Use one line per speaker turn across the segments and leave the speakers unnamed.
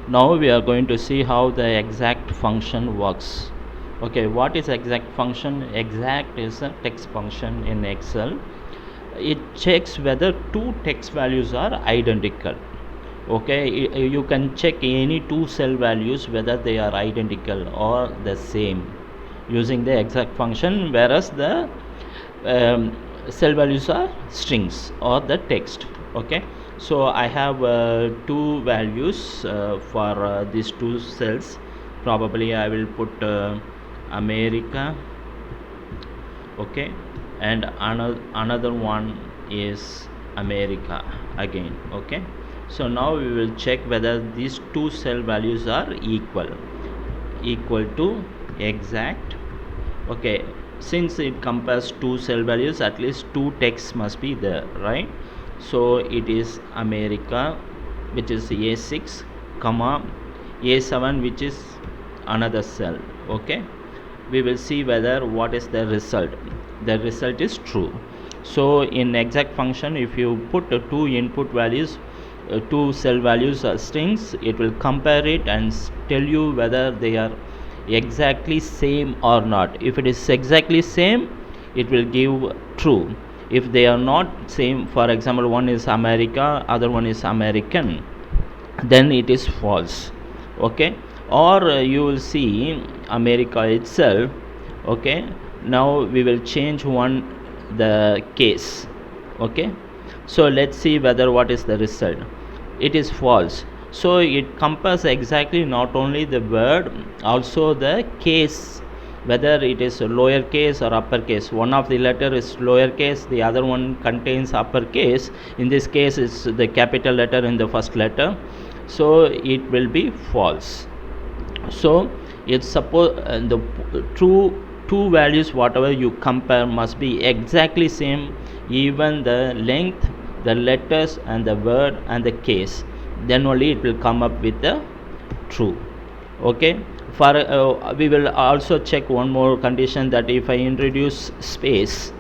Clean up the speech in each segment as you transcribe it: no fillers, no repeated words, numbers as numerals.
Now we are going to see how the exact function works. Okay, what is exact function? Exact is a text function in Excel. It checks whether two text values are identical. Okay, you can check any two cell values whether they are identical or the same using the exact function, whereas the cell values are strings or the text. Okay, so I have two values for these two cells. Probably I will put America, okay, and another one is America again. Okay, so now we will check whether these two cell values are equal to exact. Okay, since it compares two cell values, at least two texts must be there, right? So it is America, which is A6, comma A7, which is another cell. Okay, we will see whether what is the result. The result is true. So in exact function, if you put two input values, two cell values are strings, it will compare it and tell you whether they are exactly same or not. If it is exactly same, it will give true. If they are not same, for example, one is America, other one is American, then it is false. Okay, or you will see America itself. Okay, now we will change the case. Okay, so let's see whether what is the result. It is false. So it compares exactly not only the word, also the case, whether it is lower case or upper case. One of the letter is lower case, the other one contains upper case. In this case, it's the capital letter in the first letter, so it will be false. So it's suppose the two values whatever you compare must be exactly same, even the length, the letters and the word and the case, then only it will come up with the true. Okay, for we will also check one more condition, that if I introduce space,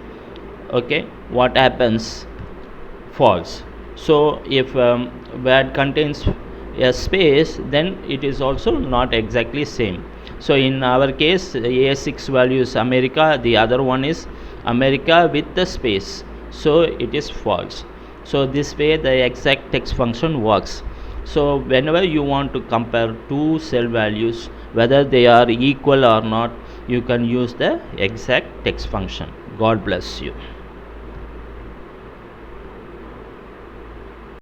okay, what happens? False. So if word contains a space, then it is also not exactly same. So in our case, A6 value is America, the other one is America with the space, so it is false. So this way the exact text function works. So whenever you want to compare two cell values whether they are equal or not, you can use the exact text function. God bless you.